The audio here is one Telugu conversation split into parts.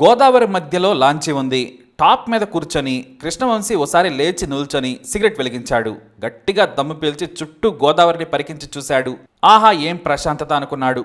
గోదావరి మధ్యలో లాంచీ ఉంది. టాప్ మీద కూర్చొని కృష్ణవంశీ ఓసారి లేచి నిల్చొని సిగరెట్ వెలిగించాడు. గట్టిగా దమ్ము పీల్చి చుట్టూ గోదావరిని పరికించి చూశాడు. ఆహా, ఏం ప్రశాంతత అనుకున్నాడు.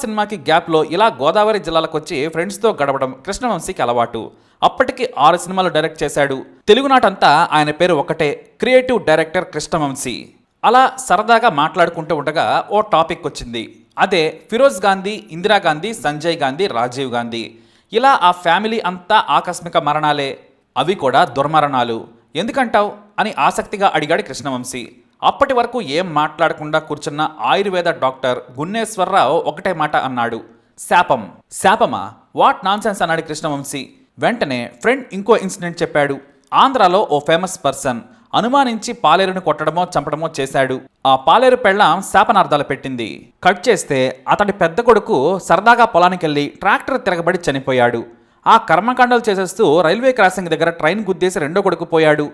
సినిమాకి గ్యాప్లో ఇలా గోదావరి జిల్లాలకు వచ్చి ఫ్రెండ్స్తో గడపడం కృష్ణవంశీకి అలవాటు. అప్పటికి 6 సినిమాలు డైరెక్ట్ చేశాడు. తెలుగునాటంతా ఆయన పేరు ఒకటే, క్రియేటివ్ డైరెక్టర్ కృష్ణవంశీ. అలా సరదాగా మాట్లాడుకుంటూ ఉండగా ఓ టాపిక్ వచ్చింది. అదే ఫిరోజ్ గాంధీ, ఇందిరాగాంధీ, సంజయ్ గాంధీ, రాజీవ్ గాంధీ. ఇలా ఆ ఫ్యామిలీ అంతా ఆకస్మిక మరణాలే, అవి కూడా దుర్మరణాలు. ఎందుకంటావు అని ఆసక్తిగా అడిగాడు కృష్ణవంశీ. అప్పటి వరకు ఏం మాట్లాడకుండా కూర్చున్న ఆయుర్వేద డాక్టర్ గున్నేశ్వరరావు ఒకటే మాట అన్నాడు, శాపం. శాపమా? వాట్ నాన్సెన్స్ అన్నాడు కృష్ణవంశీ. వెంటనే ఫ్రెండ్ ఇంకో ఇన్సిడెంట్ చెప్పాడు. ఆంధ్రాలో ఓ ఫేమస్ పర్సన్ అనుమానించి పాలేరుని కొట్టడమో చంపడమో చేశాడు. ఆ పాలేరు పెళ్ళాం శాపనార్థాలు పెట్టింది. కట్ చేస్తే అతడి పెద్ద కొడుకు సరదాగా పొలానికెళ్ళి ట్రాక్టర్ తిరగబడి చనిపోయాడు. ఆ కర్మకాండాలు చేసేస్తూ రైల్వే క్రాసింగ్ దగ్గర ట్రైన్ గుద్దేసి రెండో కొడుకు పోయాడు.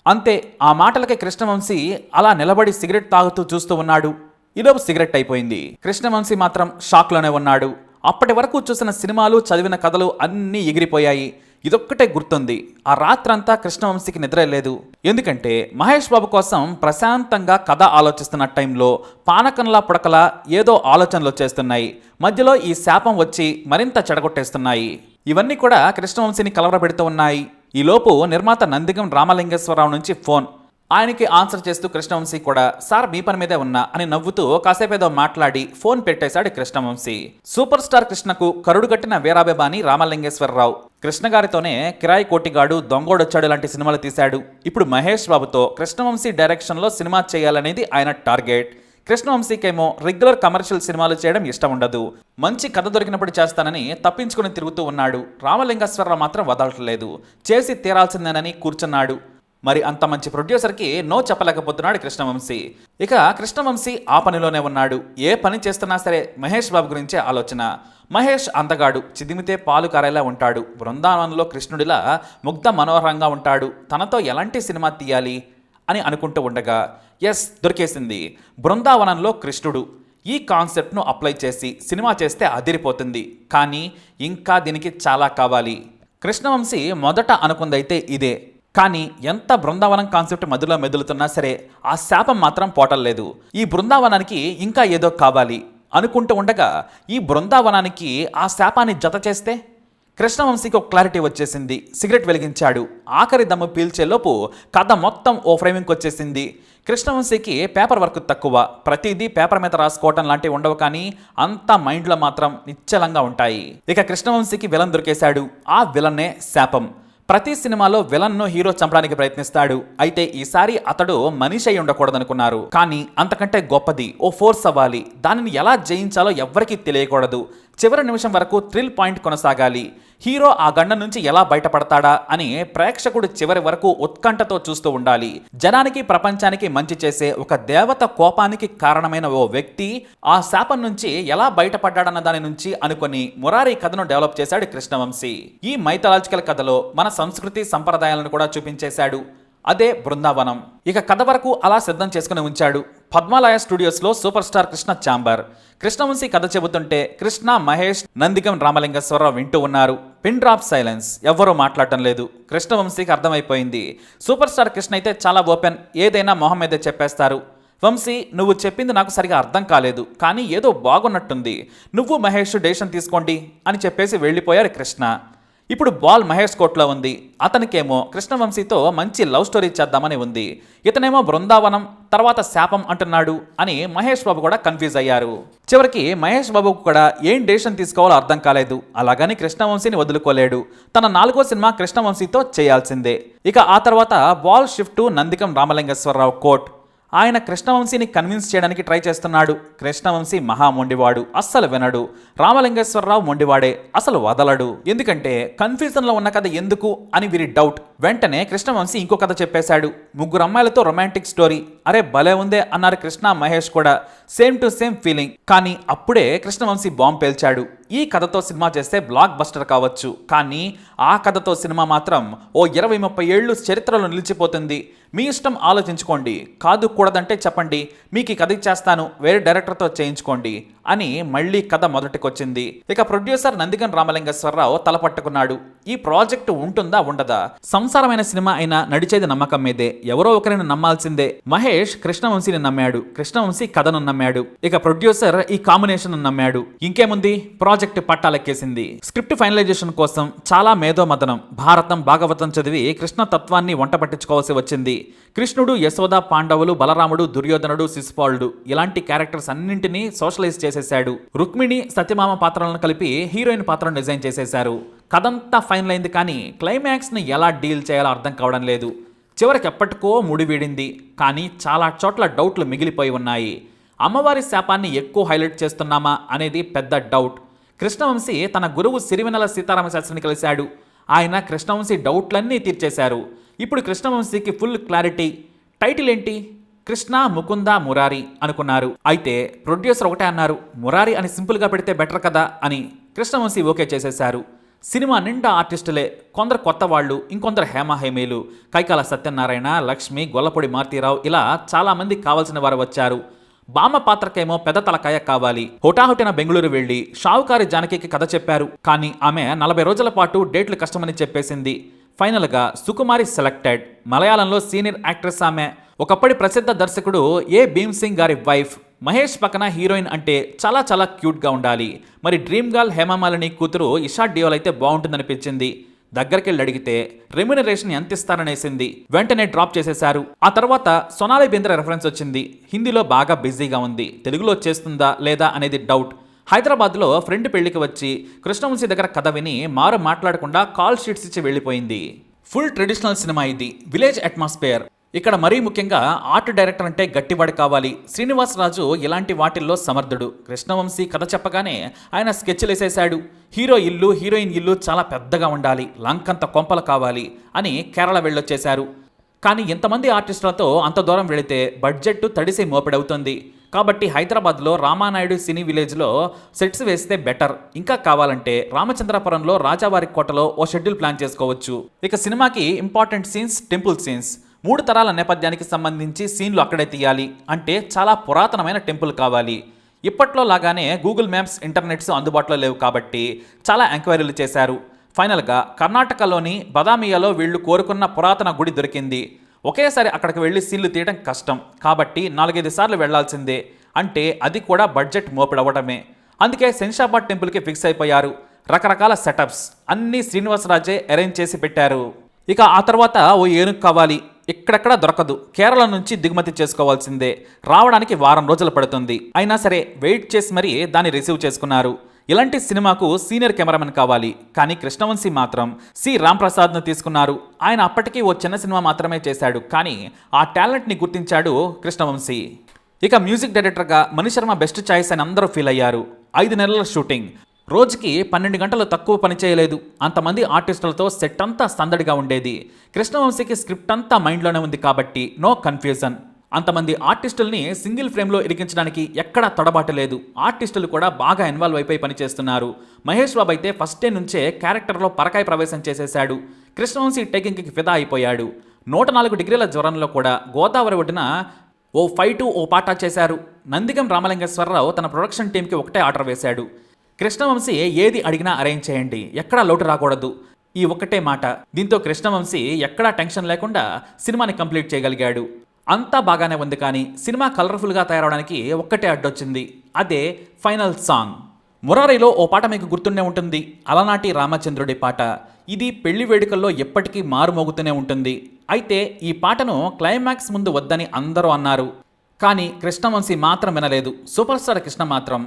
అంతే. ఆ మాటలకి కృష్ణవంశీ అలా నిలబడి సిగరెట్ తాగుతూ చూస్తూ ఉన్నాడు. ఈలోపు సిగరెట్ అయిపోయింది. కృష్ణవంశీ మాత్రం షాక్లోనే ఉన్నాడు. అప్పటి వరకు చూసిన సినిమాలు, చదివిన కథలు అన్నీ ఎగిరిపోయాయి. ఇదొక్కటే గుర్తుంది. ఆ రాత్రంతా కృష్ణవంశీకి నిద్ర లేదు. ఎందుకంటే మహేష్ బాబు కోసం ప్రశాంతంగా కథ ఆలోచిస్తున్న టైంలో పానకంలా పుడకలా ఏదో ఆలోచనలు వచ్చేస్తున్నాయి. మధ్యలో ఈ శాపం వచ్చి మరింత చెడగొట్టేస్తున్నాయి. ఇవన్నీ కూడా కృష్ణవంశీని కలవరపెడుతూ ఉన్నాయి. ఈలోపు నిర్మాత నందిగం రామలింగేశ్వరరావు నుంచి ఫోన్. ఆయనకి ఆన్సర్ చేస్తూ కృష్ణవంశీ కూడా సార్ మీ పని మీదే ఉన్నా అని నవ్వుతూ కాసేపేదో మాట్లాడి ఫోన్ పెట్టేశాడు కృష్ణవంశీ. సూపర్ స్టార్ కృష్ణకు కరుడు కట్టిన వీరాభిమాని రామలింగేశ్వరరావు కృష్ణగారితోనే కిరాయి కోటిగాడు, దొంగోడొచ్చాడు లాంటి సినిమాలు తీశాడు. ఇప్పుడు మహేష్ బాబుతో కృష్ణవంశీ డైరెక్షన్లో సినిమా చేయాలనేది ఆయన టార్గెట్. కృష్ణవంశీకేమో రెగ్యులర్ కమర్షియల్ సినిమాలు చేయడం ఇష్టం ఉండదు. మంచి కథ దొరికినప్పుడు చేస్తానని తప్పించుకుని తిరుగుతూ ఉన్నాడు. రామలింగేశ్వరరావు మాత్రం వదలట్లేదు. చేసి తీరాల్సిందేనని కూర్చున్నాడు. మరి అంత మంచి ప్రొడ్యూసర్కి నో చెప్పలేకపోతున్నాడు కృష్ణవంశీ. ఇక కృష్ణవంశీ ఆ పనిలోనే ఉన్నాడు. ఏ పని చేస్తున్నా సరే మహేష్ బాబు గురించే ఆలోచన. మహేష్ అందగాడు, చిదిమితే పాలు కారేలా ఉంటాడు. బృందావనంలో కృష్ణుడిలా ముగ్ధ మనోహరంగా ఉంటాడు. తనతో ఎలాంటి సినిమా తీయాలి అని అనుకుంటూ ఉండగా ఎస్, దొరికేసింది. బృందావనంలో కృష్ణుడు. ఈ కాన్సెప్ట్ను అప్లై చేసి సినిమా చేస్తే అదిరిపోతుంది. కానీ ఇంకా దీనికి చాలా కావాలి. కృష్ణవంశీ మొదట అనుకుందైతే ఇదే. కానీ ఎంత బృందావనం కాన్సెప్ట్ మధ్యలో మెదులుతున్నా సరే ఆ శాపం మాత్రం పోటల్లేదు. ఈ బృందావనానికి ఇంకా ఏదో కావాలి అనుకుంటూ ఉండగా ఈ బృందావనానికి ఆ శాపాన్ని జత చేస్తే కృష్ణవంశీకి ఒక క్లారిటీ వచ్చేసింది. సిగరెట్ వెలిగించాడు. ఆఖరి దమ్ము పీల్చేలోపు కథ మొత్తం ఓ ఫ్రేమింగ్కి వచ్చేసింది. కృష్ణవంశీకి పేపర్ వర్క్ తక్కువ. ప్రతిదీ పేపర్ మీద రాసుకోవటం లాంటివి ఉండవు, కానీ అంతా మైండ్లో మాత్రం నిశ్చలంగా ఉంటాయి. ఇక కృష్ణవంశీకి విలన్ దొరికేశాడు. ఆ విలన్నే శాపం. ప్రతి సినిమాలో విలన్ను హీరో చంపడానికి ప్రయత్నిస్తాడు. అయితే ఈసారి అతడు మనిషి అయి ఉండకూడదనుకున్నారు. కానీ అంతకంటే గొప్పది ఓ ఫోర్స్ అవ్వాలి. దానిని ఎలా జయించాలో ఎవ్వరికీ తెలియకూడదు. చివరి నిమిషం వరకు థ్రిల్ పాయింట్ కొనసాగాలి. హీరో ఆ గండం నుంచి ఎలా బయటపడతాడా అని ప్రేక్షకుడు చివరి వరకు ఉత్కంఠతో చూస్తూ ఉండాలి. జనానికి, ప్రపంచానికి మంచి చేసే ఒక దేవత కోపానికి కారణమైన ఓ వ్యక్తి ఆ శాపం నుంచి ఎలా బయటపడ్డాడన్న దాని నుంచి అనుకొని మురారి కథను డెవలప్ చేశాడు కృష్ణవంశీ. ఈ మైథలాజికల్ కథలో మన సంస్కృతి సంప్రదాయాలను కూడా చూపించేశాడు. అదే బృందావనం. ఇక కథ వరకు అలా సిద్ధం చేసుకుని ఉంచాడు. పద్మాలయ స్టూడియోస్లో super star Krishna chamber. Krishna Vamsi కథ చెబుతుంటే కృష్ణ, మహేష్, నందిగం రామలింగేశ్వరరావు వింటూ ఉన్నారు. Pin drop silence. ఎవ్వరూ మాట్లాడటం లేదు. కృష్ణవంశీకి అర్థమైపోయింది. సూపర్ స్టార్ కృష్ణ అయితే చాలా ఓపెన్. ఏదైనా మొహం మీదే చెప్పేస్తారు. వంశీ, నువ్వు చెప్పింది నాకు సరిగా అర్థం కాలేదు, కానీ ఏదో బాగున్నట్టుంది. నువ్వు మహేష్ డెసిషన్ తీసుకోండి అని చెప్పేసి వెళ్ళిపోయారు కృష్ణ. ఇప్పుడు బాల్ మహేష్ కోట్లో ఉంది. అతనికేమో కృష్ణవంశీతో మంచి లవ్ స్టోరీ చేద్దామని ఉంది. ఇతనేమో బృందావనం, తర్వాత శాపం అంటున్నాడు అని మహేష్ బాబు కూడా కన్ఫ్యూజ్ అయ్యారు. చివరికి మహేష్ బాబుకు కూడా ఏం డెసిషన్ తీసుకోవాలో అర్థం కాలేదు. అలాగని కృష్ణవంశీని వదులుకోలేడు. తన 4వ సినిమా కృష్ణవంశీతో చేయాల్సిందే. ఇక ఆ తర్వాత ball shift to Nandigam Ramalingeswara Rao coat. ఆయన కృష్ణవంశీని కన్విన్స్ చేయడానికి ట్రై చేస్తున్నాడు. కృష్ణవంశీ మహా మొండివాడు, అస్సలు వినడు. రామలింగేశ్వరరావు మొండివాడే, అసలు వదలడు. ఎందుకంటే కన్ఫ్యూజన్లో ఉన్న కథ ఎందుకు అని వీరి డౌట్. వెంటనే కృష్ణవంశీ ఇంకో కథ చెప్పేశాడు. 3 అమ్మాయిలతో రొమాంటిక్ స్టోరీ. అరే భలే ఉందే అన్నారు కృష్ణ మహేష్ కూడా. Same to same feeling. కానీ అప్పుడే కృష్ణవంశీ బాంబ్ పేల్చాడు. ఈ కథతో సినిమా చేస్తే బ్లాక్ బస్టర్ కావచ్చు, కానీ ఆ కథతో సినిమా మాత్రం ఓ 20-30 ఏళ్ళు చరిత్రలో నిలిచిపోతుంది. మీ ఇష్టం, ఆలోచించుకోండి. కాదు కూడదంటే చెప్పండి, మీకు ఈ కథ ఇచ్చేస్తాను, వేరే డైరెక్టర్తో చేయించుకోండి అని మళ్ళీ కథ మొదటికొచ్చింది. ఇక ప్రొడ్యూసర్ నందిగం రామలింగేశ్వరరావు తలపట్టుకున్నాడు. ఈ ప్రాజెక్టు ఉంటుందా ఉండదా? సంసారమైన సినిమా అయినా నడిచేది నమ్మకం మీదే. ఎవరో ఒకరిని నమ్మాల్సిందే. మహేష్ కృష్ణవంశీని నమ్మాడు, కృష్ణవంశీ కథను నమ్మాడు, ఇక ప్రొడ్యూసర్ ఈ కాంబినేషన్ నమ్మాడు. ఇంకేముంది, ప్రాజెక్ట్ పట్టాలెక్కేసింది. స్క్రిప్ట్ ఫైనలైజేషన్ కోసం చాలా మేధోమథనం, భారతం భాగవతం చదివి కృష్ణ తత్వాన్ని వంట పట్టించుకోవాల్సి వచ్చింది. కృష్ణుడు, యశోద, పాండవులు, బలరాముడు, దుర్యోధనుడు, శిశుపాలుడు ఇలాంటి క్యారెక్టర్స్ అన్నింటినీ సోషలైజ్ చేసేశాడు. రుక్మిణి, సత్యమామ పాత్రలను కలిపి హీరోయిన్ పాత్రను డిజైన్ చేసేశారు. కథంతా ఫైనల్ అయింది, కానీ క్లైమాక్స్ని ఎలా డీల్ చేయాలో అర్థం కావడం లేదు. చివరికి ఎప్పటికో ముడివీడింది, కానీ చాలా చోట్ల డౌట్లు మిగిలిపోయి ఉన్నాయి. అమ్మవారి శాపాన్ని ఎక్కువ హైలైట్ చేస్తున్నామా అనేది పెద్ద డౌట్. కృష్ణవంశీ తన గురువు సిరివెన్నెల సీతారామ శాస్త్రిని కలిశాడు. ఆయన కృష్ణవంశీ డౌట్లన్నీ తీర్చేశారు. ఇప్పుడు కృష్ణవంశీకి ఫుల్ క్లారిటీ. టైటిల్ ఏంటి? కృష్ణ ముకుంద మురారి అనుకున్నారు. అయితే ప్రొడ్యూసర్ ఒకటే అన్నారు, మురారి అని సింపుల్గా పెడితే బెటర్ కదా అని. కృష్ణవంశీ ఓకే చేసేశారు. సినిమా నిండా ఆర్టిస్టులే. కొందరు కొత్త వాళ్ళు, ఇంకొందరు హేమహేమీలు. కైకాల సత్యనారాయణ, లక్ష్మి, గొల్లపూడి మారుతీరావు ఇలా చాలామంది కావాల్సిన వారు వచ్చారు. బామ్మ పాత్రకేమో పెద్ద తలకాయ కావాలి. హుటాహుటిన బెంగళూరు వెళ్లి షావుకారి జానకికి కథ చెప్పారు, కానీ ఆమె 40 రోజుల పాటు డేట్లు కష్టమని చెప్పేసింది. ఫైనల్గా సుకుమారి సెలెక్టెడ్. మలయాళంలో సీనియర్ యాక్ట్రెస్ ఆమె. ఒకప్పటి ప్రసిద్ధ దర్శకుడు ఏ భీమ్ సింగ్ గారి వైఫ్. మహేష్ పక్కన హీరోయిన్ అంటే చాలా చాలా క్యూట్గా ఉండాలి. మరి డ్రీమ్ గర్ల్ హేమమాలిని కూతురు ఇషా డియోల్ అయితే బాగుంటుందనిపించింది. దగ్గరికి వెళ్ళి అడిగితే రెమ్యునరేషన్ ఎంత ఇస్తారనేసింది. వెంటనే డ్రాప్ చేసేశారు. ఆ తర్వాత సోనాలి బెంద్రే రెఫరెన్స్ వచ్చింది. హిందీలో బాగా బిజీగా ఉంది, తెలుగులో చేస్తుందా లేదా అనేది డౌట్. హైదరాబాద్లో ఫ్రెండ్ పెళ్లికి వచ్చి కృష్ణవంశీ దగ్గర కథ విని మారు మాట్లాడకుండా కాల్ షీట్స్ ఇచ్చి వెళ్ళిపోయింది. ఫుల్ ట్రెడిషనల్ సినిమా ఇది, విలేజ్ అట్మాస్ఫియర్. ఇక్కడ మరీ ముఖ్యంగా ఆర్ట్ డైరెక్టర్ అంటే గట్టివాడు కావాలి. శ్రీనివాసరాజు ఇలాంటి వాటిల్లో సమర్థుడు. కృష్ణవంశీ కథ చెప్పగానే ఆయన స్కెచ్లు వేసేశాడు. హీరో ఇల్లు, హీరోయిన్ ఇల్లు చాలా పెద్దగా ఉండాలి, లంకంత కొంపలు కావాలి అని కేరళ వెళ్ళొచ్చేశారు. కానీ ఇంతమంది ఆర్టిస్టులతో అంత దూరం వెళితే బడ్జెట్ తడిసి మోపెడవుతుంది. కాబట్టి హైదరాబాద్లో రామానాయుడు సినీ విలేజ్లో సెట్స్ వేస్తే బెటర్. ఇంకా కావాలంటే రామచంద్రపురంలో రాజావారి కోటలో ఓ షెడ్యూల్ ప్లాన్ చేసుకోవచ్చు. ఇక సినిమాకి ఇంపార్టెంట్ సీన్స్, టెంపుల్ సీన్స్. 3 తరాల నేపథ్యానికి సంబంధించి సీన్లు అక్కడే తీయాలి. అంటే చాలా పురాతనమైన టెంపుల్ కావాలి. ఇప్పట్లో లాగానే గూగుల్ మ్యాప్స్, ఇంటర్నెట్స్ అందుబాటులో లేవు కాబట్టి చాలా ఎంక్వైరీలు చేశారు. ఫైనల్గా కర్ణాటకలోని బదామియాలో వీళ్ళు కోరుకున్న పురాతన గుడి దొరికింది. ఒకేసారి అక్కడికి వెళ్ళి సీన్లు తీయడం కష్టం కాబట్టి 4-5 సార్లు వెళ్లాల్సిందే. అంటే అది కూడా బడ్జెట్ మోపిడవడమే. అందుకే శంషాబాద్ టెంపుల్కి ఫిక్స్ అయిపోయారు. రకరకాల సెటప్స్ అన్నీ శ్రీనివాసరాజే అరేంజ్ చేసి పెట్టారు. ఇక ఆ తర్వాత ఓ ఏనుగు కావాలి. ఇక్కడెక్కడ దొరకదు, కేరళ నుంచి దిగుమతి చేసుకోవాల్సిందే. రావడానికి వారం రోజులు పడుతుంది. అయినా సరే వెయిట్ చేసి మరీ దాన్ని రిసీవ్ చేసుకున్నారు. ఇలాంటి సినిమాకు సీనియర్ కెమెరామెన్ కావాలి, కానీ కృష్ణవంశీ మాత్రం సి రాంప్రసాద్ను తీసుకున్నారు. ఆయన అప్పటికీ ఓ చిన్న సినిమా మాత్రమే చేశాడు, కానీ ఆ టాలెంట్ని గుర్తించాడు కృష్ణవంశీ. ఇక మ్యూజిక్ డైరెక్టర్గా మణిశర్మ బెస్ట్ చాయిస్ అని అందరూ ఫీల్ అయ్యారు. 5 నెలల షూటింగ్, రోజుకి 12 గంటలు తక్కువ పని చేయలేదు. అంతమంది ఆర్టిస్టులతో సెట్ అంతా సందడిగా ఉండేది. కృష్ణవంశీకి స్క్రిప్ట్ అంతా మైండ్లోనే ఉంది కాబట్టి నో కన్ఫ్యూజన్. అంతమంది ఆర్టిస్టుల్ని సింగిల్ ఫ్రేమ్లో ఇరికించడానికి ఎక్కడా తడబాటు లేదు. ఆర్టిస్టులు కూడా బాగా ఇన్వాల్వ్ అయిపోయి పనిచేస్తున్నారు. మహేష్ బాబు అయితే ఫస్ట్ డే నుంచే క్యారెక్టర్లో పరకాయ ప్రవేశం చేసేశాడు. కృష్ణవంశీ టేకింగ్కి ఫిదా అయిపోయాడు. 104 డిగ్రీల జ్వరంలో కూడా గోదావరి ఒడ్డున ఓ ఫైటు ఓ పాట చేశారు. నందిగం రామలింగేశ్వరరావు తన ప్రొడక్షన్ టీంకి ఒకటే ఆర్డర్ వేశాడు, కృష్ణవంశీ ఏది అడిగినా అరేంజ్ చేయండి, ఎక్కడా లోటు రాకూడదు. ఈ ఒక్కటే మాట. దీంతో కృష్ణవంశీ ఎక్కడా టెన్షన్ లేకుండా సినిమాని కంప్లీట్ చేయగలిగాడు. అంతా బాగానే ఉంది, కానీ సినిమా కలర్ఫుల్గా తయారవడానికి ఒక్కటే అడ్డొచ్చింది. అదే ఫైనల్ సాంగ్. మురారిలో ఓ పాట మీకు గుర్తుండే ఉంటుంది, అలనాటి రామచంద్రుడి పాట. ఇది పెళ్లి వేడుకల్లో ఎప్పటికీ మారుమోగుతూనే ఉంటుంది. అయితే ఈ పాటను క్లైమాక్స్ ముందు వద్దని అందరూ అన్నారు, కానీ కృష్ణవంశీ మాత్రం వినలేదు. సూపర్ స్టార్ కృష్ణ మాత్రం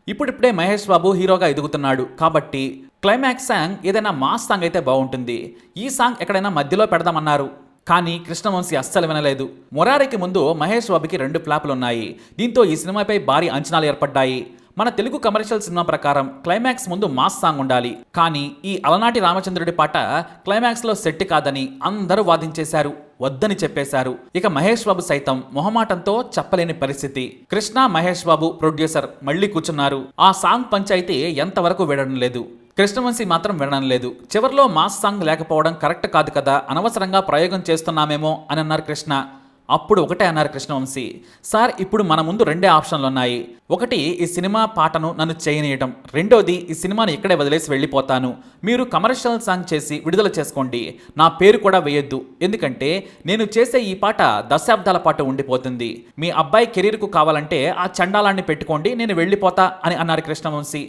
ఇప్పుడిప్పుడే మహేష్ బాబు హీరోగా ఎదుగుతున్నాడు కాబట్టి క్లైమాక్స్ సాంగ్ ఏదైనా మాస్ సాంగ్ అయితే బాగుంటుంది, ఈ సాంగ్ ఎక్కడైనా మధ్యలో పెడదామన్నారు. కానీ కృష్ణవంశీ అస్సలు వినలేదు. మురారికి ముందు మహేష్ బాబుకి 2 ఫ్లాపులున్నాయి. దీంతో ఈ సినిమాపై భారీ అంచనాలు ఏర్పడ్డాయి. మన తెలుగు కమర్షియల్ సినిమా ప్రకారం క్లైమాక్స్ ముందు మాస్ సాంగ్ ఉండాలి, కానీ ఈ అలనాటి రామచంద్రుడి పాట క్లైమాక్స్ లో సెట్ కాదని అందరూ వాదించేశారు, వద్దని చెప్పేశారు. ఇక మహేష్ బాబు సైతం మొహమాటంతో చెప్పలేని పరిస్థితి. కృష్ణ మహేష్ బాబు ప్రొడ్యూసర్ మళ్ళీ కూర్చున్నారు. ఆ సాంగ్ పంచాయితీ ఎంతవరకు వినడం లేదు. కృష్ణవంశీ మాత్రం వినడం లేదు. చివర్లో మాస్ సాంగ్ లేకపోవడం కరెక్ట్ కాదు కదా, అనవసరంగా ప్రయోగం చేస్తున్నామేమో అని అన్నారు కృష్ణ. అప్పుడు ఒకటే అన్నారు కృష్ణవంశీ, సార్ ఇప్పుడు మన ముందు రెండే ఆప్షన్లు ఉన్నాయి. ఒకటి, ఈ సినిమా పాటను నన్ను చేయనీయటం. రెండోది, ఈ సినిమాని ఇక్కడే వదిలేసి వెళ్ళిపోతాను. మీరు కమర్షియల్ సాంగ్ చేసి విడుదల చేసుకోండి, నా పేరు కూడా వేయొద్దు. ఎందుకంటే నేను చేసే ఈ పాట దశాబ్దాల పాటు ఉండిపోతుంది. మీ అబ్బాయి కెరీర్కు కావాలంటే ఆ చండాలాన్ని పెట్టుకోండి, నేను వెళ్ళిపోతా అని అన్నారు కృష్ణవంశీ.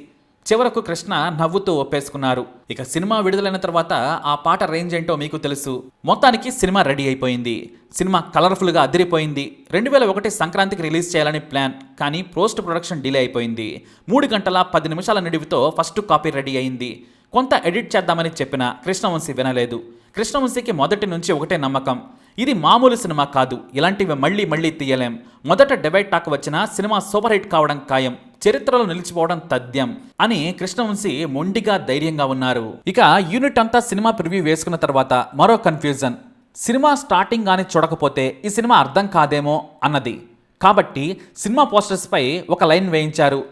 చివరకు కృష్ణ నవ్వుతూ ఒప్పేసుకున్నారు. ఇక సినిమా విడుదలైన తర్వాత ఆ పాట రేంజ్ ఏంటో మీకు తెలుసు. మొత్తానికి సినిమా రెడీ అయిపోయింది. సినిమా కలర్ఫుల్గా అదిరిపోయింది. 2001 సంక్రాంతికి రిలీజ్ చేయాలని ప్లాన్, కానీ పోస్ట్ ప్రొడక్షన్ డిలే అయిపోయింది. 3 గంటల 10 నిమిషాల నిడివితో ఫస్ట్ కాపీ రెడీ అయింది. కొంత ఎడిట్ చేద్దామని చెప్పిన కృష్ణవంశీ వినలేదు. కృష్ణవంశీకి మొదటి నుంచి ఒకటే నమ్మకం, ఇది మామూలు సినిమా కాదు, ఇలాంటివి మళ్ళీ మళ్ళీ తీయలేం. మొదట డివైడ్ టాక్ వచ్చినా సినిమా సూపర్ హిట్ కావడం ఖాయం, చరిత్రలో నిలిచిపోవడం తథ్యం అని కృష్ణవంశీ మొండిగా ధైర్యంగా ఉన్నారు. ఇక యూనిట్ అంతా సినిమా ప్రివ్యూ వేసుకున్న తర్వాత మరో కన్ఫ్యూజన్. సినిమా స్టార్టింగ్ కానీ చూడకపోతే ఈ సినిమా అర్థం కాదేమో అన్నది. కాబట్టి సినిమా పోస్టర్స్ పై ఒక లైన్ వేయించారు,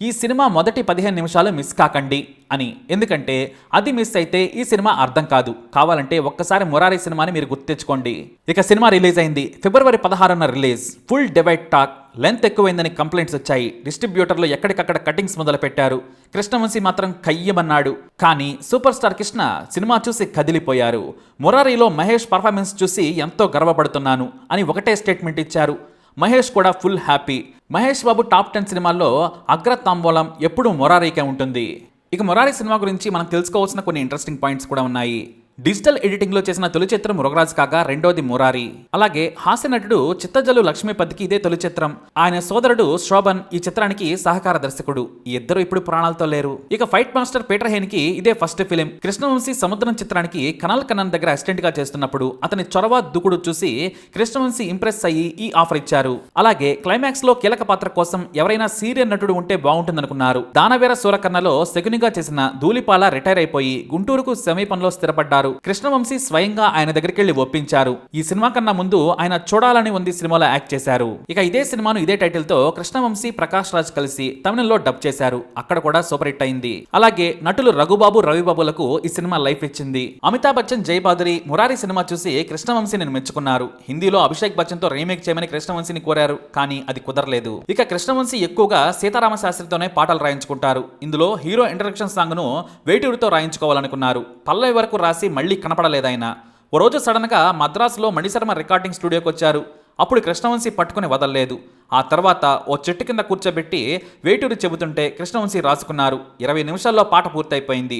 ఈ సినిమా మొదటి 15 నిమిషాలు మిస్ కాకండి అని. ఎందుకంటే అది మిస్ అయితే ఈ సినిమా అర్థం కాదు. కావాలంటే ఒక్కసారి మురారి సినిమాని మీరు గుర్తించుకోండి. ఇక సినిమా రిలీజ్ అయింది. ఫిబ్రవరి 16న release. Full divide talk, length ఎక్కువైందని కంప్లైంట్స్ వచ్చాయి. డిస్ట్రిబ్యూటర్లు ఎక్కడికక్కడ కటింగ్స్ మొదలు పెట్టారు. కృష్ణవంశీ మాత్రం కయ్యమన్నాడు. కానీ సూపర్ స్టార్ కృష్ణ సినిమా చూసి కదిలిపోయారు. మురారిలో మహేష్ పర్ఫార్మెన్స్ చూసి ఎంతో గర్వపడుతున్నాను అని ఒకటే స్టేట్మెంట్ ఇచ్చారు. మహేష్ కూడా full happy. Mahesh Babu top 10 సినిమాల్లో అగ్రతాంబూలం ఎప్పుడూ మురారీకే ఉంటుంది. ఇక మురారి సినిమా గురించి మనం తెలుసుకోవాల్సిన కొన్ని ఇంట్రెస్టింగ్ పాయింట్స్ కూడా ఉన్నాయి. డిజిటల్ ఎడిటింగ్ లో చేసిన తొలి చిత్రం మృగరాజ్ కాగా రెండోది మురారి. అలాగే హాస్య నటుడు చిత్తజల్లు లక్ష్మీపతికి ఇదే తొలి చిత్రం. ఆయన సోదరుడు శోభన్ ఈ చిత్రానికి సహకార దర్శకుడు. ఈ ఇద్దరు ఇప్పుడు ప్రాణాలతో లేరు. ఇక ఫైట్ మాస్టర్ పీటర్ హెయిన్కి ఇదే ఫస్ట్ ఫిలిం. కృష్ణవంశీ సముద్రం చిత్రానికి కనల్ కన్నన్ దగ్గర అసిస్టెంట్ గా చేస్తున్నప్పుడు అతని చొరవ దూకుడు చూసి కృష్ణవంశీ ఇంప్రెస్ అయ్యి ఈ ఆఫర్ ఇచ్చారు. అలాగే క్లైమాక్స్ లో కీలక పాత్ర కోసం ఎవరైనా సీరియల్ నటుడు ఉంటే బాగుంటుందనుకున్నారు. దానవీర సూరకర్ణలో శకునిగా చేసిన ధూళిపాల రిటైర్ అయిపోయి గుంటూరుకు సమీపంలో స్థిరపడ్డారు. కృష్ణవంశీ స్వయంగా ఆయన దగ్గరికి వెళ్లి ఒప్పించారు. ఈ సినిమా కన్నా ముందు ఆయన చూడాలని ఉంది సినిమాలో యాక్ట్ చేశారు. ఇక ఇదే సినిమాను ఇదే టైటిల్ తో కృష్ణవంశీ ప్రకాష్ రాజ్ కలిసి తమిళంలో డబ్ చేశారు. అక్కడ కూడా సూపర్ హిట్ అయింది. అలాగే నటులు రఘుబాబు రవిబాబులకు ఈ సినిమా లైఫ్ ఇచ్చింది. అమితాబ్ బచ్చన్ జయబాదురి మురారి సినిమా చూసి కృష్ణవంశీని మెచ్చుకున్నారు. హిందీలో అభిషేక్ బచ్చన్ తో రీమేక్ చేయమని కృష్ణవంశీని కోరారు, కానీ అది కుదరలేదు. ఇక కృష్ణవంశీ ఎక్కువగా సీతారామ శాస్త్రితోనే పాటలు రాయించుకుంటారు. ఇందులో హీరో ఇంట్రడక్షన్ సాంగ్ ను వేటూరుతో రాయించుకోవాలనుకున్నారు. పల్లవి వరకు రాసి మళ్ళీ కనపడలేదాయన. ఓ రోజు సడన్ గా మద్రాసులో మణిశర్మ రికార్డింగ్ స్టూడియోకి వచ్చారు. అప్పుడు కృష్ణవంశీ పట్టుకుని వదలలేదు. ఆ తర్వాత ఓ చెట్టు కింద కూర్చోబెట్టి వేటూరు చెబుతుంటే కృష్ణవంశీ రాసుకున్నారు. 20 నిమిషాల్లో పాట పూర్తయిపోయింది.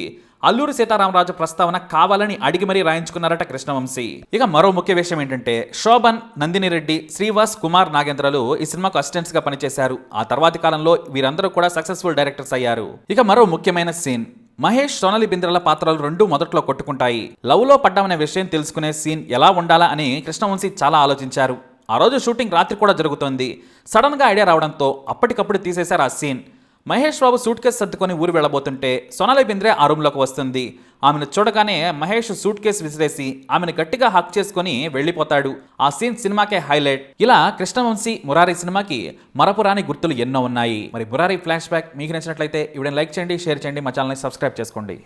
అల్లూరి సీతారామరాజు ప్రస్తావన కావాలని అడిగి మరీ రాయించుకున్నారట కృష్ణవంశీ. ఇక మరో ముఖ్య విషయం ఏంటంటే శోభన్, నందిని రెడ్డి, శ్రీవాస్, కుమార్ నాగేంద్రలు ఈ సినిమాకు అసిస్టెంట్స్ గా పనిచేశారు. ఆ తర్వాతి కాలంలో వీరందరూ కూడా సక్సెస్ఫుల్ డైరెక్టర్స్ అయ్యారు. ఇక మరో ముఖ్యమైన సీన్, మహేష్ సోనాలి బింద్రల పాత్రలు రెండూ మొదట్లో కొట్టుకుంటాయి. లవ్ లో పడ్డామనే విషయం తెలుసుకునే సీన్ ఎలా ఉండాలా అని కృష్ణవంశీ చాలా ఆలోచించారు. ఆ రోజు షూటింగ్ రాత్రి కూడా జరుగుతోంది. సడన్ గా ఐడియా రావడంతో అప్పటికప్పుడు తీసేశారు ఆ scene. Mahesh Babu suit case సర్దుకొని ఊరు వెళ్ళబోతుంటే సోనాలి బింద్రే ఆ రూమ్లోకి వస్తుంది. ఆమెను చూడగానే మహేష్ సూట్ కేసు విసిరేసి ఆమెను గట్టిగా హక్ చేసుకుని వెళ్ళిపోతాడు. ఆ సీన్ సినిమాకే హైలైట్. ఇలా కృష్ణవంశీ మురారి సినిమాకి మరపురాని గుర్తులు ఎన్నో ఉన్నాయి. మరి మురారి ఫ్లాష్ బ్యాక్ మీకు నచ్చినట్లయితే ఈ వీడియోని లైక్ చేయండి, షేర్ చేయండి, మా ఛానల్ని సబ్స్క్రైబ్ చేసుకోండి.